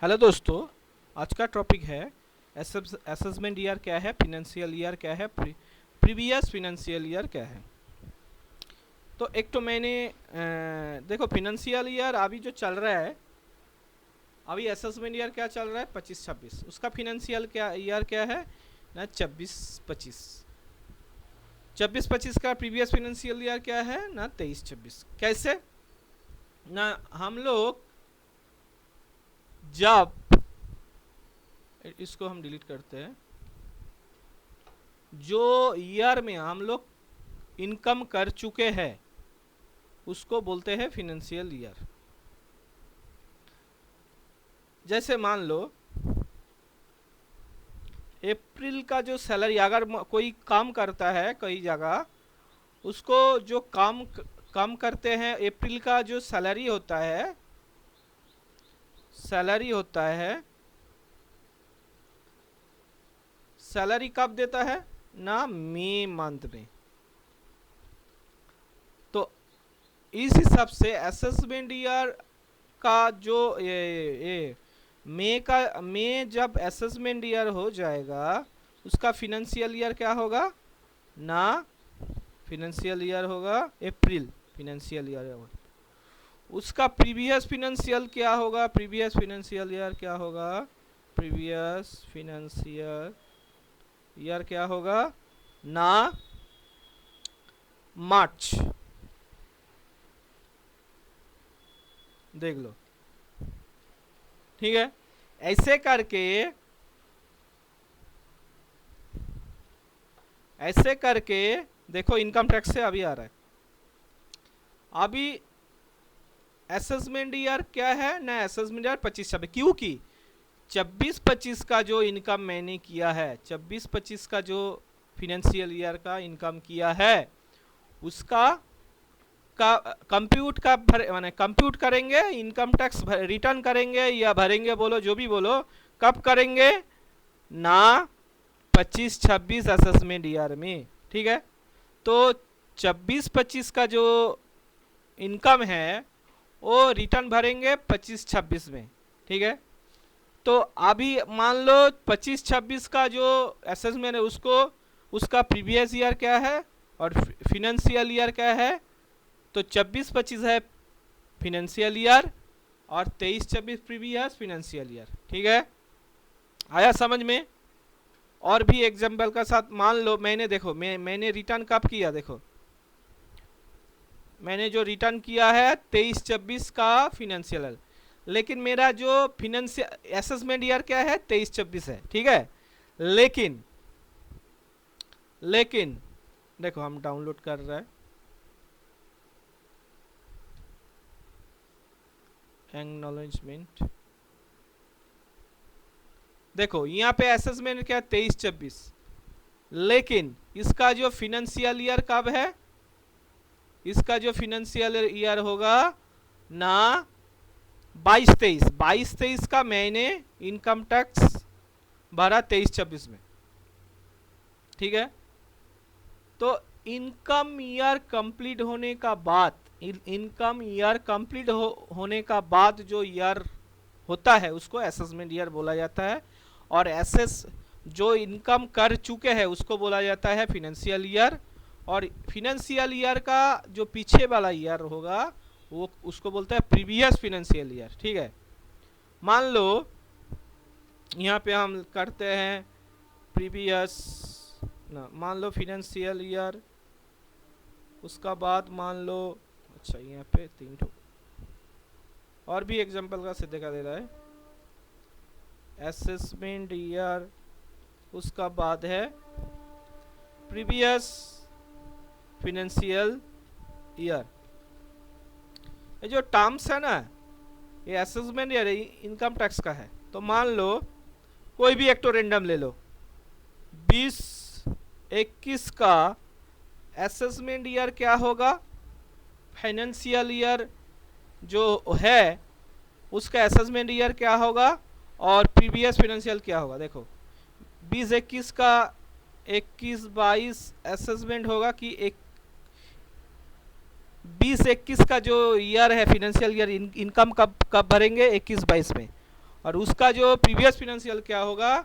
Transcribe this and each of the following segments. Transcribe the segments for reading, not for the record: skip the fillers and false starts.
Hello दोस्तों, आज का टॉपिक है असेसमेंट ईयर क्या है, फिनेंशियल ईयर क्या है, प्रीवियस फिनेंशियल ईयर क्या है। तो एक तो मैंने देखो फिनेंशियल ईयर अभी जो चल रहा है, अभी असेसमेंट ईयर क्या चल रहा है 25-26, उसका फिनेंशियल क्या ईयर क्या है ना 24-25। 24-25 का प्रीवियस फिनेंशियल ईयर क्या है ना 23-26। कैसे ना हम लोग जब इसको हम डिलीट करते हैं, जो ईयर में हम लोग इनकम कर चुके हैं उसको बोलते हैं फिनेंशियल ईयर। जैसे मान लो अप्रैल का जो सैलरी, अगर कोई काम करता है कई जगह, उसको जो काम करते हैं अप्रैल का जो सैलरी होता है, सैलरी कब देता है ना मई मंथ में। तो इस हिसाब से असेसमेंट ईयर का जो ये मई जब असेसमेंट ईयर हो जाएगा, उसका फिनेंशियल ईयर क्या होगा ना, फिनेंशियल ईयर होगा अप्रैल फिनेंशियल ईयर होगा। उसका प्रीवियस फिनेंशियल क्या होगा, प्रीवियस फिनेंशियल ईयर क्या होगा, प्रीवियस फिनेंशियल ईयर क्या होगा ना मार्च। देख लो, ठीक है। ऐसे करके देखो, इनकम टैक्स से अभी आ रहा है। अभी असेसमेंट ईयर क्या है ना, असेसमेंट ईयर 25-26, क्योंकि 24-25 का जो इनकम मैंने किया है, 24-25 का जो फिनेंशियल ईयर का इनकम किया है, उसका माने कंप्यूट करेंगे, इनकम टैक्स रिटर्न करेंगे या भरेंगे, बोलो जो भी बोलो, कब करेंगे ना 25-26 असेसमेंट ईयर में, ठीक है। तो 24-25 का जो इनकम है वो रिटर्न भरेंगे 25-26 में, ठीक है। तो अभी मान लो 25-26 का जो असेसमेंट है उसका प्रीवियस ईयर क्या है और फिनेंशियल ईयर क्या है। तो 24-25 है फिनेंशियल ईयर और 23-26 प्रीवियस फिनेंशियल ईयर, ठीक है। आया समझ में। और भी एग्जांपल का साथ मान लो, मैंने रिटर्न कब किया, देखो मैंने जो रिटर्न किया है 23-26 का फिनेंशियल, लेकिन मेरा जो फिनेंशियल असेसमेंट ईयर क्या है 23-26 है, ठीक है। लेकिन देखो हम डाउनलोड कर रहे हैं, एक्नॉलेजमेंट। देखो यहाँ पे असेसमेंट क्या 23-26, लेकिन इसका जो फिनेंशियल ईयर कब है, इसका जो फिनेंशियल ईयर होगा ना 22-23 का मैंने इनकम टैक्स भरा 23-26 में, ठीक है। तो इनकम ईयर कंप्लीट होने का बाद, होने का बाद जो ईयर होता है उसको असेसमेंट ईयर बोला जाता है। और जो इनकम कर चुके हैं उसको बोला जाता है फिनेंशियल ईयर। और फिनेंशियल ईयर का जो पीछे वाला ईयर होगा वो उसको बोलते हैं प्रीवियस फिनेंशियल ईयर, ठीक है। मान लो यहाँ पे हम करते हैं प्रीवियस ना, मान लो फिनेंशियल ईयर, उसका बाद मान लो, अच्छा यहाँ पे 3 ठो और भी एग्जांपल का से देखा दे रहा है। असेसमेंट ईयर, उसका बाद है प्रीवियस फिनेंशियल ईयर। ये जो टर्म्स है ना, ये असेसमेंट ईयर इनकम टैक्स का है। तो मान लो कोई भी एक तो रेंडम ले लो, 20-21 का असेसमेंट ईयर क्या होगा, फाइनेंशियल ईयर जो है उसका असेसमेंट ईयर क्या होगा और प्रीवियस फिनेंशियल क्या होगा। देखो 20-21 का 21-22 असेसमेंट होगा कि 20-21 का जो ईयर है फिनेंशियल ईयर, इनकम कब कब भरेंगे 21-22 में, और उसका जो प्रीवियस फिनेंशियल क्या होगा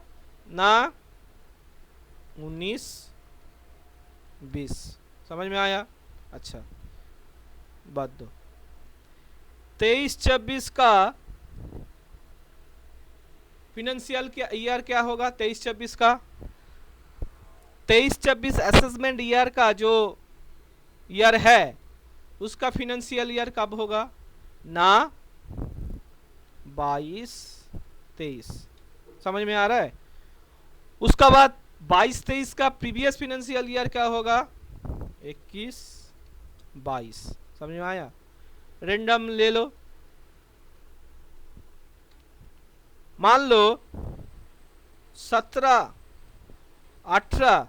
ना 19-20। समझ में आया? अच्छा, बात दो 23-24 का फिनेंशियल क्या ईयर क्या होगा? 23-24 का 23-24 असेसमेंट ईयर का जो ईयर है उसका फिनेंशियल ईयर कब होगा ना 22-23। समझ में आ रहा है? उसका बाद 22-23 का प्रीवियस फिनेंशियल ईयर क्या होगा 21-22। समझ में आया? रेंडम ले लो, मान लो 17-18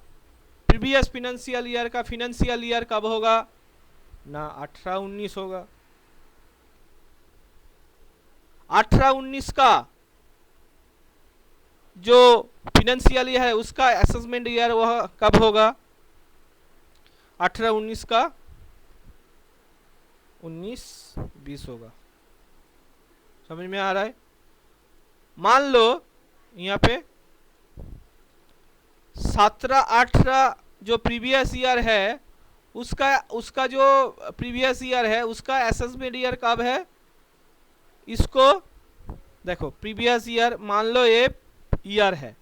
प्रीवियस फिनेंशियल ईयर का फिनेंशियल ईयर कब होगा ना 18-19 होगा। 18-19 का जो फिनेंशियल ईयर है उसका असेसमेंट ईयर वह कब होगा 18-19 का 19-20 होगा। समझ में आ रहा है? मान लो यहाँ पे 17-18 जो प्रीवियस ईयर है उसका जो प्रीवियस ईयर है उसका असेसमेंट ईयर कब है। इसको देखो, प्रीवियस ईयर मान लो ये ईयर है,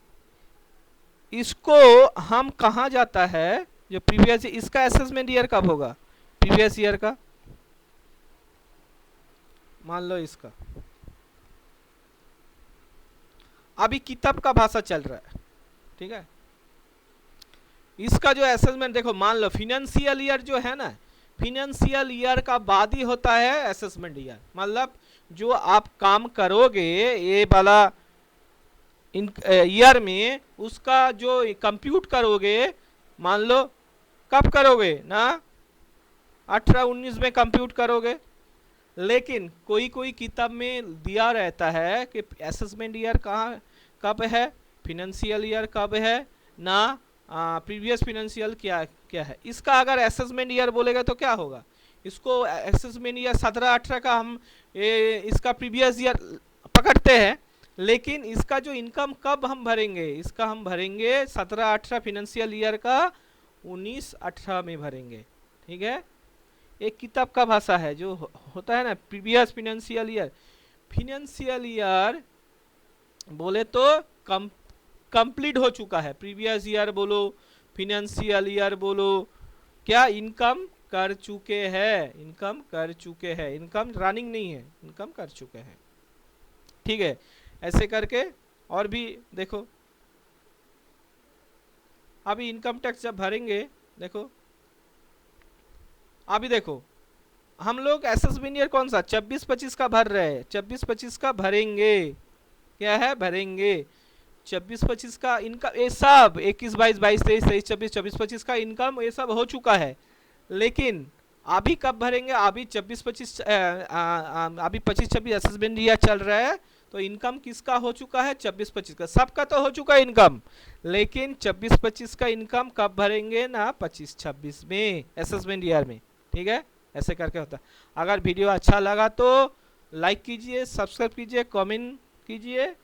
इसको हम कहा जाता है जो प्रीवियस, इसका असेसमेंट ईयर कब होगा प्रीवियस ईयर का, मान लो इसका। अभी किताब का भाषा चल रहा है, ठीक है। इसका जो असेसमेंट देखो, मान लो फिनेंशियल ईयर जो है ना, फिनेंशियल ईयर का बाद ही होता है असेसमेंट ईयर। मतलब जो आप काम करोगे ये वाला इन ईयर में, उसका जो कंप्यूट करोगे, मान लो कब करोगे ना 18-19 में कंप्यूट करोगे। लेकिन कोई कोई किताब में दिया रहता है कि असेसमेंट ईयर कहाँ कब है, फिनेंशियल ईयर कब है ना, प्रीवियस फिनेंशियल क्या क्या है। इसका अगर असेसमेंट ईयर बोलेगा तो क्या होगा, इसको असेसमेंट ईयर 17-18 का हम इसका प्रीवियस ईयर पकड़ते हैं, लेकिन इसका जो इनकम कब हम भरेंगे, इसका हम भरेंगे 17-18 फिनेंशियल ईयर का 19-18 में भरेंगे। ठीक है, एक किताब का भाषा है जो होता है ना previous financial year. Financial year बोले तो कंप्लीट हो चुका है, प्रीवियस ईयर बोलो फिनेंशियल ईयर बोलो, क्या इनकम कर चुके हैं, इनकम कर चुके हैं, इनकम रनिंग नहीं है, इनकम कर चुके हैं। ठीक है, ऐसे करके और भी देखो, अभी इनकम टैक्स जब भरेंगे, देखो अभी देखो हम लोग असेसमेंट ईयर कौन सा 24-25 का भर रहे हैं, 24-25 का भरेंगे, क्या है भरेंगे 24-25 का इनकम। ये सब 21-22, 22-23, 23-24, 24-25 का इनकम ये सब हो चुका है। लेकिन अभी कब भरेंगे, अभी 24-25 अभी 25-26 असेसमेंट ईयर चल रहा है, तो इनकम किसका हो चुका है 24-25 का, सबका तो हो चुका है इनकम, लेकिन 24-25 का इनकम कब भरेंगे ना 25-26 में असेसमेंट ईयर में। ठीक है, ऐसे करके होता है। अगर वीडियो अच्छा लगा तो लाइक कीजिए, सब्सक्राइब कीजिए, कमेंट कीजिए।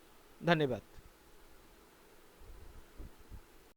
धन्यवाद।